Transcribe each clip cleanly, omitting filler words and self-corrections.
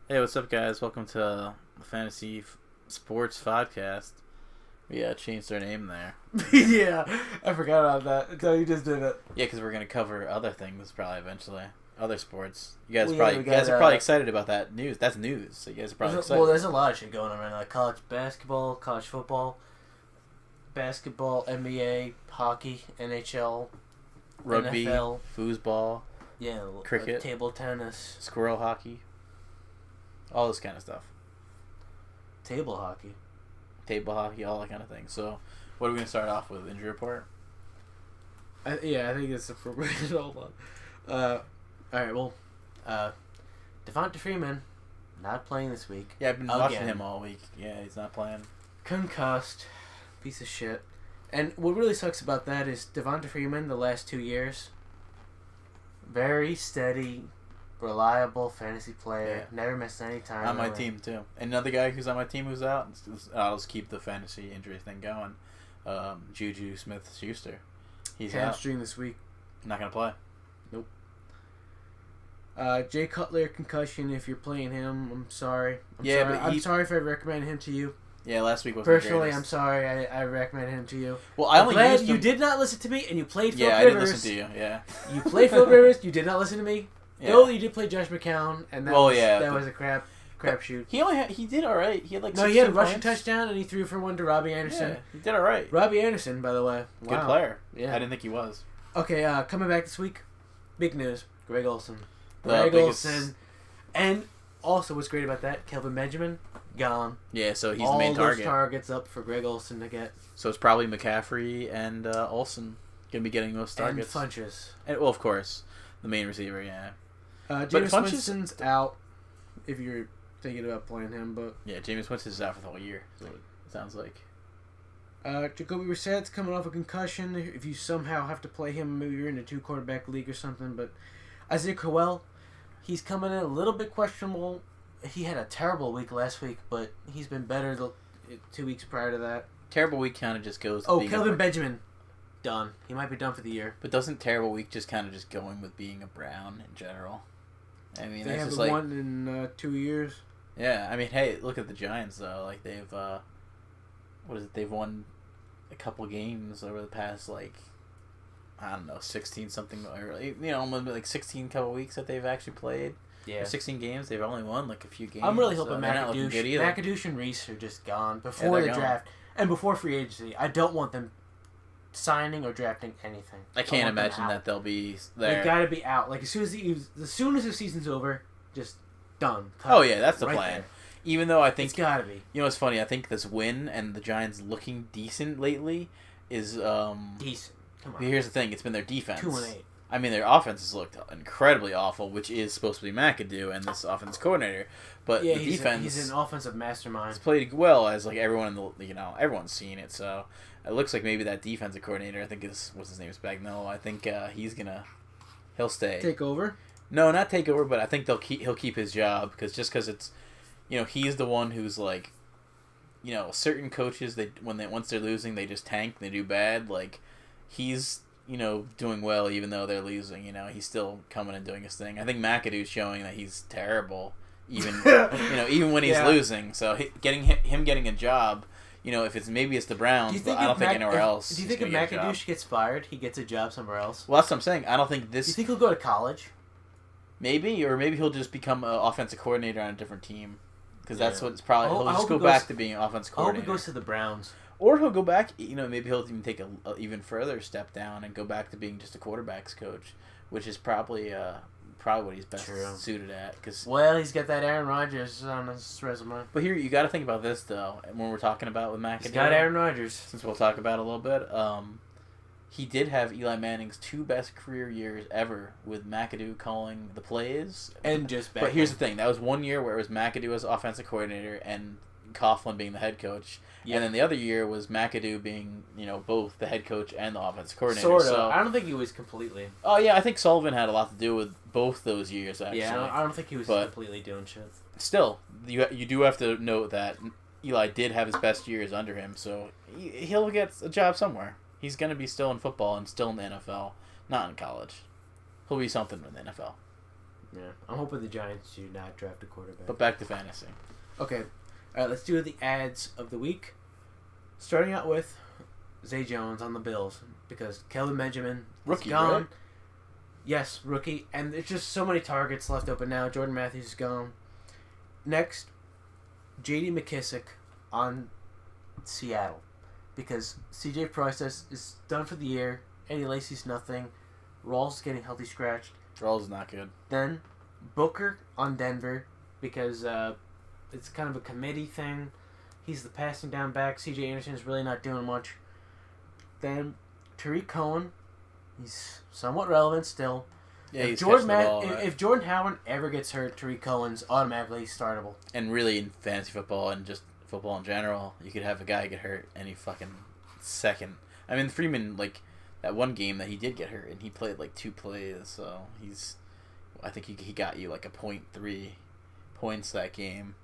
Hey, what's up, guys? Welcome to the Fantasy Sports Fodcast. We changed our name there. Yeah, I forgot about that until you just did it. Yeah, because we're gonna cover other things probably eventually, other sports. You guys Well, probably we you guys got, are probably excited about that news. That's news. So you guys are probably excited. There's a lot of shit going on right now. Like college basketball, college football, basketball, NBA, hockey, NHL, Rugby, NFL. foosball, Yeah, cricket, table tennis, squirrel hockey, all this kind of stuff. table hockey. Table hockey, all that kind of thing. So, what are we gonna start off with? Injury report. I think it's appropriate. Hold on. All right. Well, Devonta Freeman not playing this week. Yeah, I've been watching him all week. Yeah, he's not playing. Concussed, piece of shit. And what really sucks about that is Devonta Freeman the last 2 years, very steady, reliable fantasy player. Yeah. Never missed any time. On my team too. Another guy who's on my team who's out. I'll just keep the fantasy injury thing going. JujJ Smith Schuster. He's hamstring this week. Not gonna play. Nope. Jay Cutler concussion. If you're playing him, I'm sorry. I'm sorry if I recommend him to you. Yeah, last week wasn't Personally, the I'm sorry. I recommend him to you. Well, I'm glad you did not listen to me, and you played Philip Rivers. I did listen to you. Yeah. You played Philip Rivers. You did not listen to me. Yeah. No, you did play Josh McCown, and that was a crapshoot. He did all right. He had like he had a rushing touchdown, and he threw for one to Robbie Anderson. Yeah, he did all right. Robbie Anderson, by the way, Good player. Yeah, I didn't think he was. Okay, coming back this week, big news: Greg Olsen. Olsen, and also what's great about that, Kelvin Benjamin gone. Yeah, so he's the main target. All those targets up for Greg Olsen to get. So it's probably McCaffrey and Olsen gonna be getting those targets. And Funches. And well, of course, the main receiver. Yeah. Jameis Winston's out. If you're thinking about playing him, but yeah, Jameis Winston is out for the whole year. So it sounds like. Jacoby Brissett's coming off a concussion. If you somehow have to play him, maybe you're in a 2-quarterback league or something. But Isaiah Crowell, he's coming in a little bit questionable. He had a terrible week last week, but he's been better the 2 weeks prior to that. Terrible week kind of just goes. Kelvin Benjamin, done. He might be done for the year. But doesn't terrible week just kind of just going with being a Brown in general? I mean, they that's haven't just won in 2 years. Yeah, I mean, hey, look at the Giants though. Like they've, what is it? They've won a couple games over the past I don't know, 16 something, or almost like 16 couple weeks that they've actually played. Yeah. Or 16 games. They've only won like a few games. I'm really hoping McAdoosh McAdoosh and Reese are just gone before the draft and before free agency. I don't want them signing or drafting anything. I can't imagine that they'll be there. They gotta be out. Like as soon as the season's over, just done. Oh yeah, that's the plan. There. Even though I think it's gotta be. You know what's funny? I think this win and the Giants looking decent lately is decent. Come on. Here's the thing: it's been their defense. 2-8. I mean, their offense has looked incredibly awful, which is supposed to be McAdoo and this offense coordinator. But the defense, he's an offensive mastermind. He's played well, as like everyone in the everyone's seen it. So it looks like maybe that defensive coordinator, I think what's his name is Bagnell. I think he'll stay. Take over? No, not take over, but I think he'll keep his job because it's, he's the one who's like, certain coaches once they're losing they just tank, they do bad. Like he's doing well even though they're losing. He's still coming and doing his thing. I think McAdoo's showing that he's terrible even even when he's losing. So getting a job. If it's the Browns, but I don't think anywhere else. Do you think if McAdoosh gets fired, he gets a job somewhere else? Well, that's what I'm saying. I don't think this. Do you think he'll go to college? Maybe, or maybe he'll just become an offensive coordinator on a different team. Because that's what it's probably. He'll just go back to being an offensive coordinator. I hope he goes to the Browns. Or he'll go back. Maybe he'll even take a even further step down and go back to being just a quarterbacks coach, which is probably what he's best suited at. Well, he's got that Aaron Rodgers on his resume. But here, you got to think about this though. When we're talking about with McAdoo, he's got Aaron Rodgers. Since we'll talk about it a little bit, he did have Eli Manning's 2 best career years ever with McAdoo calling the plays. And just back. But here's the thing: that was 1 year where it was McAdoo as offensive coordinator and Coughlin being the head coach. Yeah. And then the other year was McAdoo being, both the head coach and the offensive coordinator. Sort of. So, I don't think he was completely. Oh, yeah. I think Sullivan had a lot to do with both those years, actually. Yeah, I don't think he was completely doing shit. Still, you do have to note that Eli did have his best years under him, so he'll get a job somewhere. He's going to be still in football and still in the NFL, not in college. He'll be something in the NFL. Yeah, I'm hoping the Giants do not draft a quarterback. But back to fantasy. Okay, all right. Let's do the ads of the week. Starting out with Zay Jones on the Bills because Kelvin Benjamin Rookie, is gone. right? Yes, rookie, and there's just so many targets left open now. Jordan Matthews is gone. Next, J.D. McKissick on Seattle because C.J. Price is done for the year. Eddie Lacy's nothing. Rawls is getting healthy scratched. Rawls is not good. Then Booker on Denver because it's kind of a committee thing. He's the passing down back. C.J. Anderson is really not doing much. Then Tariq Cohen, he's somewhat relevant still. Yeah, if he's Jordan catching the ball, right? if Jordan Howard ever gets hurt, Tariq Cohen's automatically startable. And really, in fantasy football and just football in general, you could have a guy get hurt any fucking second. I mean, Freeman, like, that one game that he did get hurt, and he played, like, 2 plays, so I think he got you, like, a 0.3 points that game.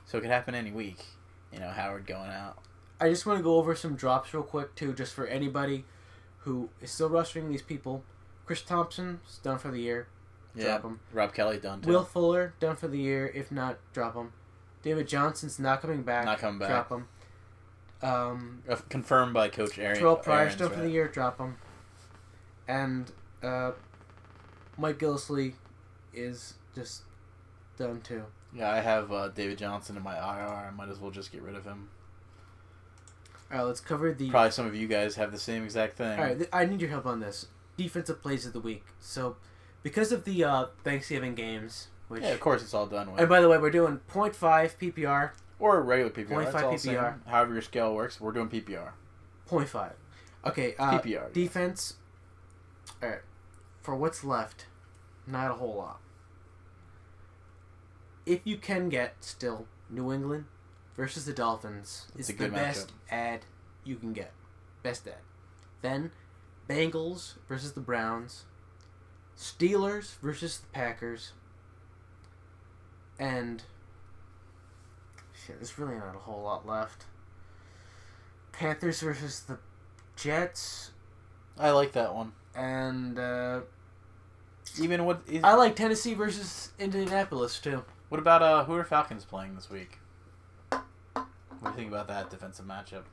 So it could happen any week, Howard going out. I just want to go over some drops real quick, too, just for anybody who is still rostering these people. Chris Thompson's done for the year. Drop him. Rob Kelly done, too. Will Fuller, done for the year. If not, drop him. David Johnson's not coming back. Not coming back. Drop him. Confirmed by Coach Aaron. Terrell Pryor's done right? for the year. Drop him. And Mike Gillisley is just done, too. Yeah, I have David Johnson in my IR. I might as well just get rid of him. All right, let's cover the... Probably some of you guys have the same exact thing. All right, I need your help on this. Defensive plays of the week. So, because of the Thanksgiving games, which... Yeah, of course it's all done with. And by the way, we're doing 0.5 PPR. Or regular PPR. 0.5 That's all PPR. same. However your scale works, we're doing PPR. 0.5. Okay, PPR. Defense. All right. For what's left, not a whole lot. If you can get still New England versus the Dolphins is the best ad you can get. Best ad. Then Bengals versus the Browns. Steelers versus the Packers. And shit, there's really not a whole lot left. Panthers versus the Jets. I like that one. And Even what is... I like Tennessee versus Indianapolis too. What about who are Falcons playing this week? What do you think about that defensive matchup?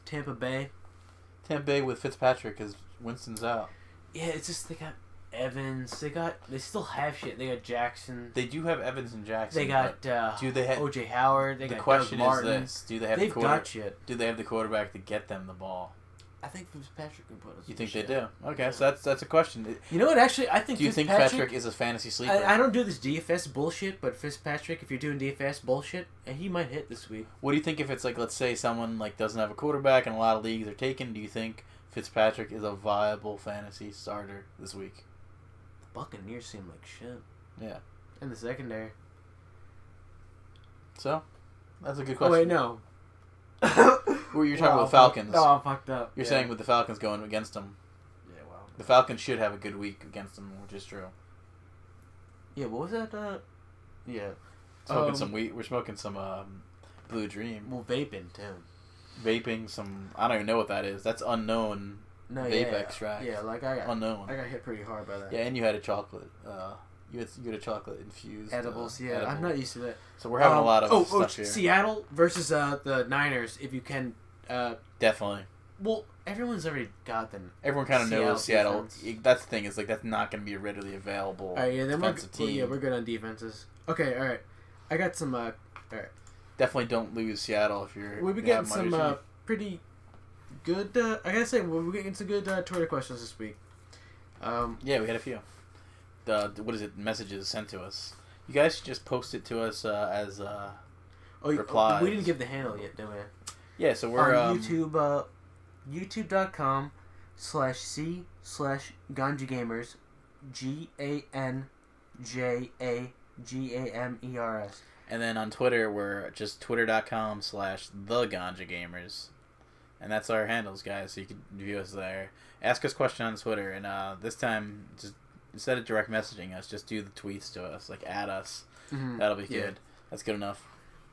Tampa Bay. Tampa Bay with Fitzpatrick because Winston's out. Yeah, it's just they got Evans. They still have shit. They got Jackson. They do have Evans and Jackson. They got do they have OJ Howard. They the got question Doug Martin. is this: do they have They've the quarterback? got shit. Do they have the quarterback to get them the ball? I think Fitzpatrick can put us. You think shit. they do? Okay, Yeah. so that's a question. You know what? Actually, I think. Do you think Patrick is a fantasy sleeper? I don't do this DFS bullshit, but Fitzpatrick, if you're doing DFS bullshit, he might hit this week. What do you think if it's like, let's say someone like doesn't have a quarterback and a lot of leagues are taken? Do you think Fitzpatrick is a viable fantasy starter this week? The Buccaneers seem like shit. Yeah. And the secondary. So, that's a good Oh question. wait, no. Well, you're talking about Falcons. No, I'm fucked up. You're saying with the Falcons going against them. Yeah, wow. The Falcons should have a good week against them, which is true. Yeah, what was that? Yeah. Smoking some weed. We're smoking some Blue Dream. Well, vaping too. Vaping some. I don't even know what that is. That's unknown. No, Vape yeah, extract. Yeah, like Unknown. I got hit pretty hard by that. Yeah, and you had a chocolate. You had a chocolate infused Edibles. Yeah, edible. I'm not used to that. So we're having a lot of stuff here. Seattle versus the Niners. If you can. Definitely. Well, everyone's already got them. Everyone kind of knows Seattle. Defense. That's the thing. Is like that's not going to be a readily available All right, yeah, then defensive team. we're good on defenses. Okay, all right. I got some. All right. Definitely don't lose Seattle if you're. We've been getting some pretty good. I gotta say, we're getting some good Twitter questions this week. Yeah, we had a few. What is it? Messages sent to us. You guys should just post it to us as replies. We didn't give the handle yet, did we? Yeah, so we're on YouTube. YouTube.com/C/GanjaGamers. GanjaGamers. And then on Twitter, we're just twitter.com/TheGanjaGamers. And that's our handles, guys, so you can view us there. Ask us questions on Twitter, and this time, just instead of direct messaging us, just do the tweets to us, like add us. Mm-hmm. That'll be good. That's good enough.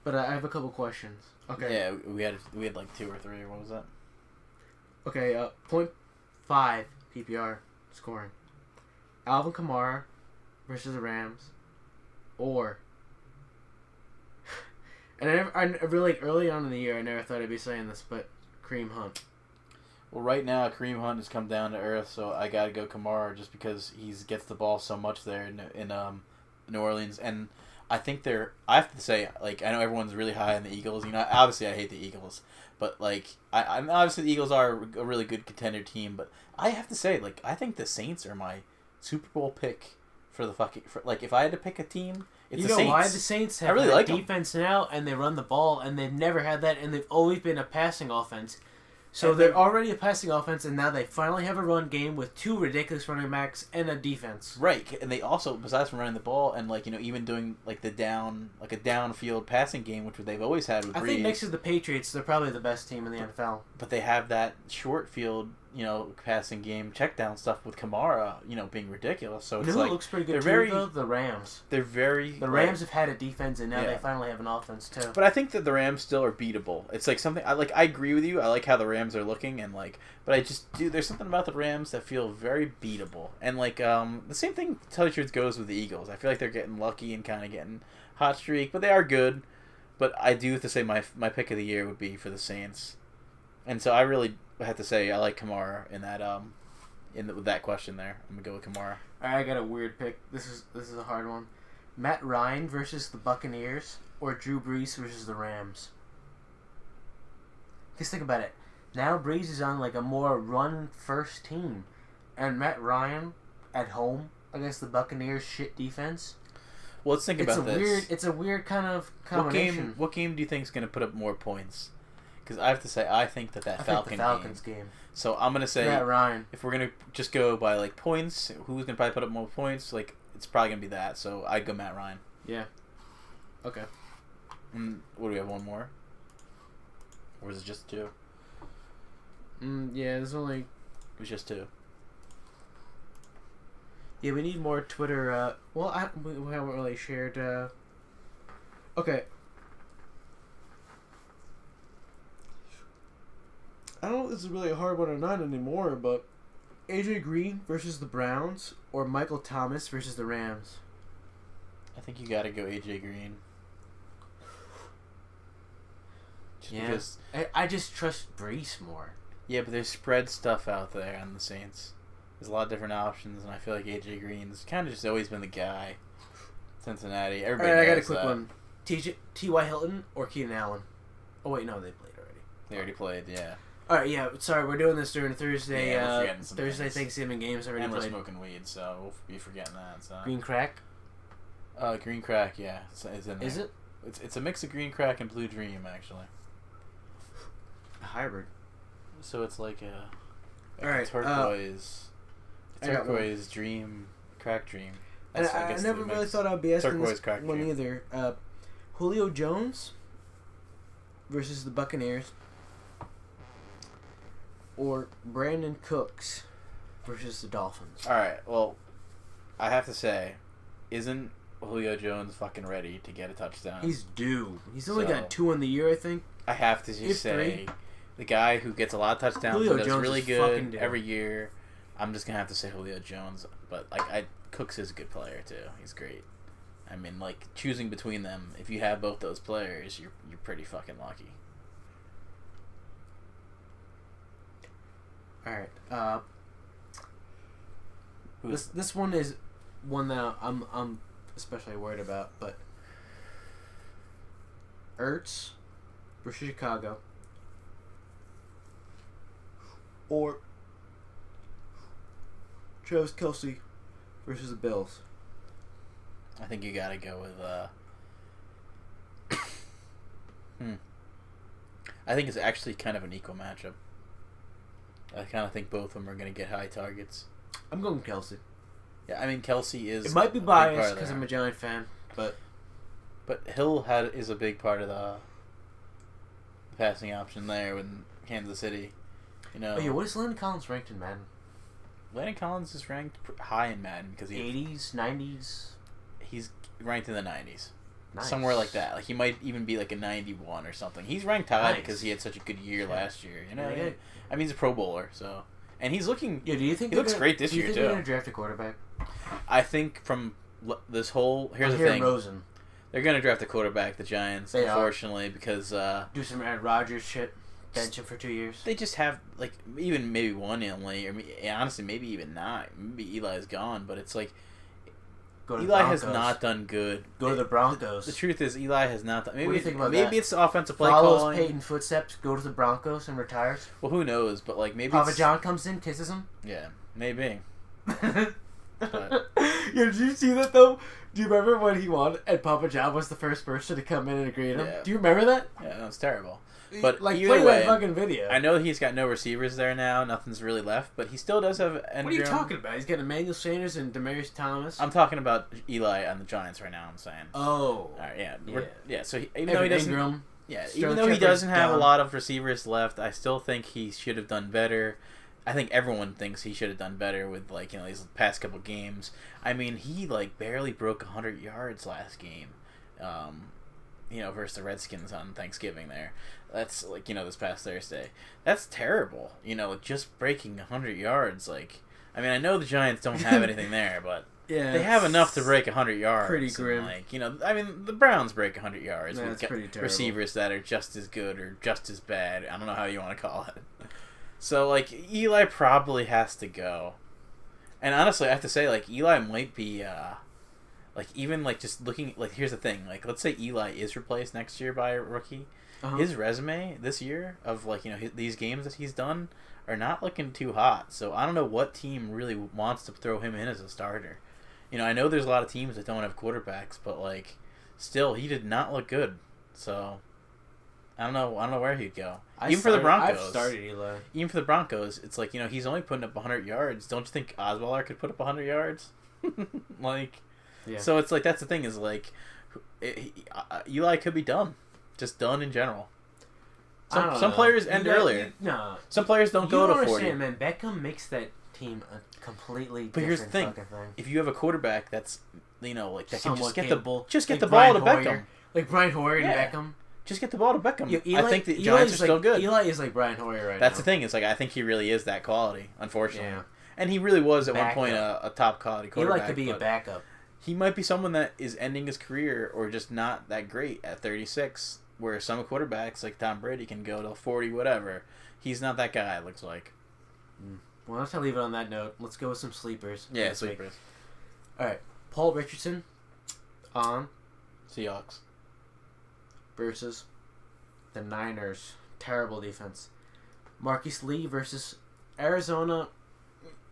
But I have a couple questions. Okay. Yeah, we had like 2 or 3. What was that? Okay, 0.5 PPR scoring. Alvin Kamara versus the Rams, or and I really early on in the year I never thought I'd be saying this, but Kareem Hunt. Well, right now Kareem Hunt has come down to earth, so I gotta go Kamara just because he gets the ball so much there in New Orleans, and I think I have to say, like, I know everyone's really high on the Eagles. You know, obviously I hate the Eagles, but like I'm obviously the Eagles are a really good contender team, but I have to say, like, I think the Saints are my Super Bowl pick for the like if I had to pick a team, it's the Saints. You know why the Saints have really like defense now, and they run the ball, and they've never had that, and they've always been a passing offense. So they're already a passing offense, and now they finally have a run game with 2 ridiculous running backs and a defense. Right, and they also, besides from running the ball and like even doing like a downfield passing game, which they've always had with Breeze. I think next to the Patriots, they're probably the best team in the NFL. But they have that short field, passing game, check down stuff with Kamara, being ridiculous. So it's it looks pretty good too, though? The Rams. They're very. The Rams have had a defense, and now they finally have an offense too. But I think that the Rams still are beatable. It's like something I agree with you. I like how the Rams are looking, and but I just there's something about the Rams that feel very beatable. And the same thing, to tell you the truth, goes with the Eagles. I feel like they're getting lucky and kind of getting hot streak, but they are good. But I do have to say my pick of the year would be for the Saints, and so I really have to say I like Kamara in that with that question there. I'm gonna go with Kamara. All right, I got a weird pick. This is a hard one. Matt Ryan versus the Buccaneers, or Drew Brees versus the Rams. Just think about it. Now Brees is on a more run-first team, and Matt Ryan at home against the Buccaneers' shit defense. Well, let's think about this. It's a weird kind of combination. What game do you think is going to put up more points? Because I have to say, I think that Falcons game. So I'm going to say, Matt Ryan. If we're going to just go by points, who's going to probably put up more points? It's probably going to be that. So I'd go Matt Ryan. Yeah. Okay. And what do we have? One more? Or is it just 2? Yeah, there's only... It was just 2. Yeah, we need more Twitter, we haven't really shared, Okay. I don't know if this is really a hard one or not anymore, but AJ Green versus the Browns, or Michael Thomas versus the Rams? I think you gotta go AJ Green. Because I just trust Brees more. Yeah, but there's spread stuff out there on the Saints. There's a lot of different options, and I feel like AJ Green's kind of just always been the guy. Cincinnati. Everybody knows I got a quick one. T.Y. Hilton or Keenan Allen? Oh, wait, no, they played already. They already played, yeah. All right, yeah, sorry, we're doing this during Thursday. Yeah, Thursday Thanksgiving games already and played. And we're smoking weed, so we'll be forgetting that. So. Green crack? Green crack, yeah. It's in there. Is it? It's a mix of green crack and blue dream, actually. A hybrid. So it's like all right, turquoise dream, crack dream. And I never really thought I'd be asking this one dream. Either. Julio Jones versus the Buccaneers, or Brandon Cooks versus the Dolphins. All right, well, I have to say, isn't Julio Jones fucking ready to get a touchdown? He's due. He's only got 2 in the year, I think. I have to just say, the guy who gets a lot of touchdowns Julio and does Jones really is good every year, I'm just gonna have to say Julio Jones. But Cooks is a good player too. He's great. I mean, choosing between them, if you have both those players, you're pretty fucking lucky. All right. This one is one that I'm especially worried about, but Ertz versus Chicago, or Travis Kelce versus the Bills. I think you gotta go with I think it's actually kind of an equal matchup. I kind of think both of them are going to get high targets. I'm going Kelce. Yeah, I mean, Kelce is... It might be biased because I'm a Giant fan, but... But Hill is a big part of the passing option there with Kansas City. Oh yeah, what is Landon Collins ranked in Madden? Landon Collins is ranked high in Madden because 80s, 90s? He's ranked in the 90s. Nice. Somewhere like that. He might even be a 91 or something. He's ranked high because he had such a good year last year. Yeah. I mean, he's a Pro Bowler, so... and he's looking. Yeah, do you think he looks great this year too? Do you think they're gonna draft a quarterback? I think from this whole here's the thing. Rosen. They're gonna draft a quarterback, the Giants, unfortunately, because do some Aaron Rodgers shit, bench him for 2 years. They just have like even maybe one only, or honestly maybe even not. Maybe Eli's gone, but it's like Eli has not done good. Go to the Broncos. The truth is, Eli has not done. Maybe, what do you think about maybe that? It's the offensive play Follows calling. Peyton's footsteps, go to the Broncos and retires. Well, who knows? But like maybe Papa John comes in, kisses him. Yeah, maybe. But. Yeah, did you see that though? Do you remember when he won and Papa John was the first person to come in and greet him? Yeah. Do you remember that? Yeah, that was terrible. But like, either play way, that fucking video. I know he's got no receivers there now. Nothing's really left, but he still does have. What are you talking about? He's got Emmanuel Sanders and Demaryius Thomas. I'm talking about Eli on the Giants right now. I'm saying. Oh. All right. Yeah. So even though he doesn't. Ingram, even though he doesn't have a lot of receivers left, I still think he should have done better. I think everyone thinks he should have done better with these past couple games. I mean, he barely broke 100 yards last game. Versus the Redskins on Thanksgiving there. That's this past Thursday. That's terrible. Just breaking 100 yards. I mean, I know the Giants don't have anything there, but they have enough to break 100 yards. Pretty grim. I mean, the Browns break 100 yards with pretty terrible. Receivers that are just as good or just as bad. I don't know how you want to call it. So, Eli probably has to go. And honestly, I have to say, Eli might be... just looking, here's the thing, let's say Eli is replaced next year by a rookie, his resume this year of, these games that he's done are not looking too hot, so I don't know what team really wants to throw him in as a starter. I know there's a lot of teams that don't have quarterbacks, but, still, he did not look good, so... I don't know where he'd go. For the Broncos. I've started Eli. Even for the Broncos, it's he's only putting up 100 yards. Don't you think Osweiler could put up 100 yards? Yeah. So it's that's the thing is Eli could be done, just done in general. Some players end earlier. No, some players don't go to 40. Man, Beckham makes that team a completely. But here's the thing: if you have a quarterback that's that can just get capable, the ball to Beckham, like Brian Hoyer and Beckham. Just get the ball to Beckham. Eli, I think the Giants are still good. Eli is like Brian Hoyer right now. That's the thing. It's I think he really is that quality, unfortunately. Yeah. And he really was at one point a top quality quarterback. Eli could be a backup. He might be someone that is ending his career or just not that great at 36, where some quarterbacks like Tom Brady can go to 40, whatever. He's not that guy, it looks like. Well, let's not leave it on that note. Let's go with some sleepers. Yeah, sleepers. All right. Paul Richardson on Seahawks versus the Niners. Terrible defense. Marquise Lee versus Arizona.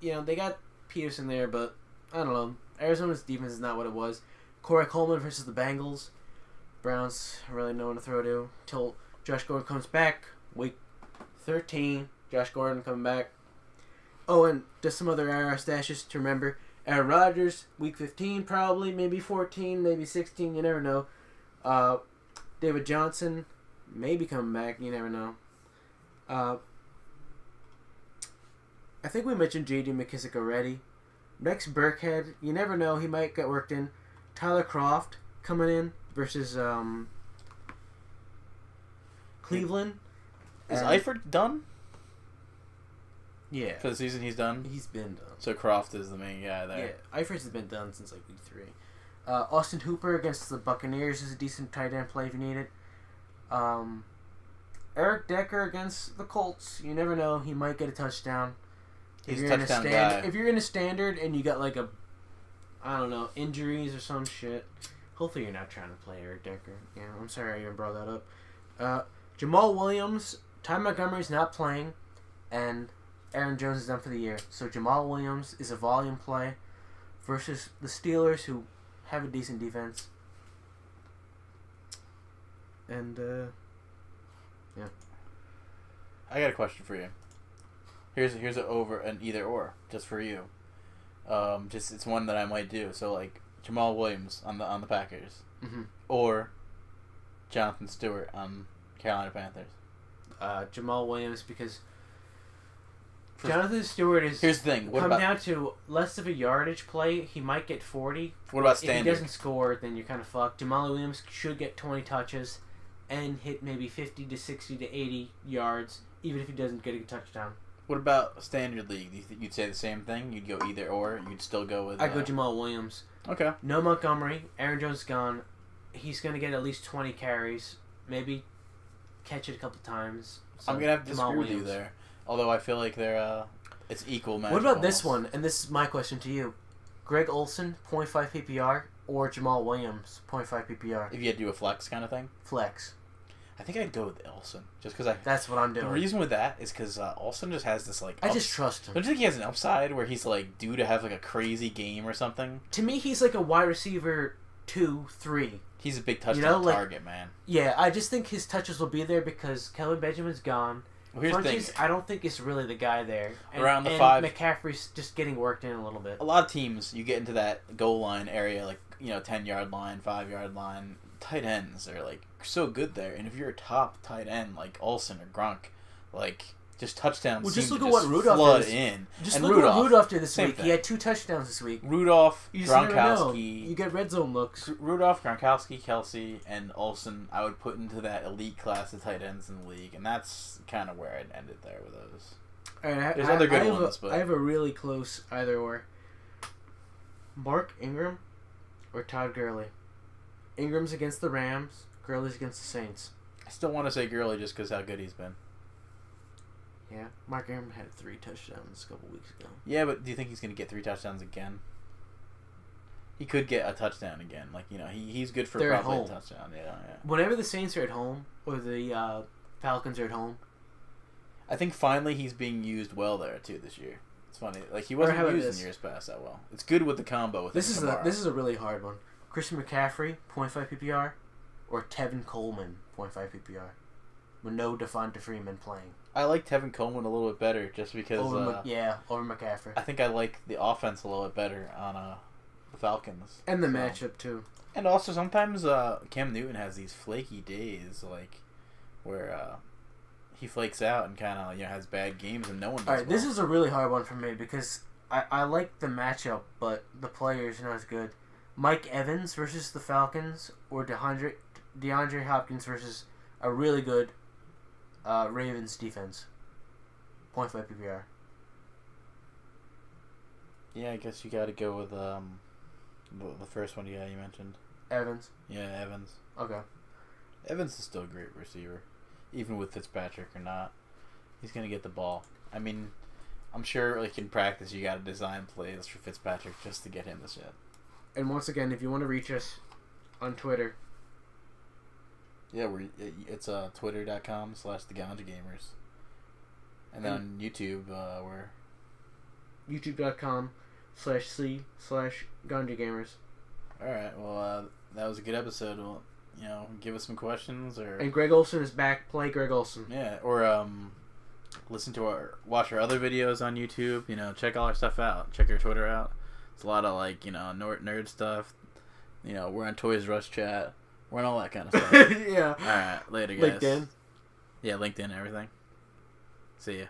They got Peterson there, but I don't know. Arizona's defense is not what it was. Corey Coleman versus the Bengals. Browns really no one to throw to till Josh Gordon comes back. Week 13. Josh Gordon coming back. Oh, and just some other IR stashes to remember. Aaron Rodgers, week 15 probably, maybe 14, maybe 16, you never know. David Johnson, maybe coming back, you never know. I think we mentioned J.D. McKissick already. Rex Burkhead, you never know, he might get worked in. Tyler Kroft coming in versus Cleveland. Is Eifert done? Yeah. For the season he's done? He's been done. So Kroft is the main guy there. Yeah, Eifert has been done since week 3. Austin Hooper against the Buccaneers is a decent tight end play if you need it. Eric Decker against the Colts. You never know, he might get a touchdown. He's a touchdown guy. If you're in a standard and you got injuries or some shit, hopefully you're not trying to play Eric Decker. Yeah, I'm sorry I even brought that up. Jamal Williams, Ty Montgomery's not playing, and Aaron Jones is done for the year. So Jamal Williams is a volume play versus the Steelers, who have a decent defense. And, yeah. I got a question for you. Here's an either or just for you. It's one that I might do. So Jamal Williams on the Packers, or Jonathan Stewart on Carolina Panthers. Jamal Williams because Jonathan Stewart is. Here's the thing. Down to less of a yardage play. He might get 40. What about standard? If he doesn't score, then you're kind of fucked. Jamal Williams should get 20 touches and hit maybe 50 to 60 to 80 yards, even if he doesn't get a touchdown. What about standard league? Do you think you'd say the same thing? You'd go either or? You'd still go with... I'd go Jamal Williams. Okay. No Montgomery. Aaron Jones is gone. He's going to get at least 20 carries. Maybe catch it a couple times. So I'm going to have to disagree with you there. Although I feel like they're... it's equal match. What about this one? And this is my question to you. Greg Olsen, 0.5 PPR, or Jamal Williams, 0.5 PPR? If you had to do a flex kind of thing? Flex. I think I'd go with Olsen. Just because I... That's what I'm doing. The reason with that is because Olsen just has this, like... I just trust him. Don't you think he has an upside where he's, like, due to have, like, a crazy game or something? To me, he's like a wide receiver 2, 3. He's a big touchdown target, man. Yeah, I just think his touches will be there because Kelvin Benjamin's gone. Well, here's the thing. I don't think it's really the guy there. Around the 5... McCaffrey's just getting worked in a little bit. A lot of teams, you get into that goal line area, like, 10-yard line, 5-yard line. Tight ends are, like, so good there. And if you're a top tight end, like Olsen or Gronk, like, just touchdowns well, just look at what Rudolph did. In. Just and look at what Rudolph did this week. Thing. He had 2 touchdowns this week. Rudolph, Gronkowski. You get red zone looks. Rudolph, Gronkowski, Kelsey, and Olsen, I would put into that elite class of tight ends in the league. And that's kind of where I'd end it there with those. All right, there's other good ones, but... I have a really close either or. Mark Ingram or Todd Gurley? Ingram's against the Rams. Gurley's against the Saints. I still want to say Gurley just because how good he's been. Yeah, Mark Ingram had 3 touchdowns a couple weeks ago. Yeah, but do you think he's going to get 3 touchdowns again? He could get a touchdown again. Like, he's good for probably a touchdown. Yeah. Whenever the Saints are at home or the Falcons are at home. I think finally he's being used well there, too, this year. It's funny. Like, he wasn't used in years past that well. It's good with the combo with this is a really hard one. Christian McCaffrey, 0.5 PPR, or Tevin Coleman, 0.5 PPR, with no Devonta Freeman playing. I like Tevin Coleman a little bit better just because... over McCaffrey. I think I like the offense a little bit better on the Falcons. And the matchup, too. And also, sometimes Cam Newton has these flaky days, like, where he flakes out and kind of has bad games and no one does All right, this is a really hard one for me because I like the matchup, but the players are not as good. Mike Evans versus the Falcons or DeAndre Hopkins versus a really good Ravens defense. 0.5 PPR. Yeah, I guess you got to go with the first one you mentioned. Evans? Yeah, Evans. Okay. Evans is still a great receiver. Even with Fitzpatrick or not. He's going to get the ball. I mean, I'm sure like in practice you got to design plays for Fitzpatrick just to get him the shit. And once again, if you want to reach us on Twitter. Yeah, it's twitter.com/theganja gamers. And then on YouTube, we're... youtube.com/c/Ganja gamers. Alright, well, that was a good episode. Well, give us some questions or... And Greg Olsen is back. Play Greg Olsen. Yeah, or watch our other videos on YouTube. Check all our stuff out. Check our Twitter out. It's a lot of nerd stuff. We're on Toys R Us chat. We're on all that kind of stuff. Yeah. All right, later, guys. LinkedIn. Yeah, LinkedIn, everything. See ya.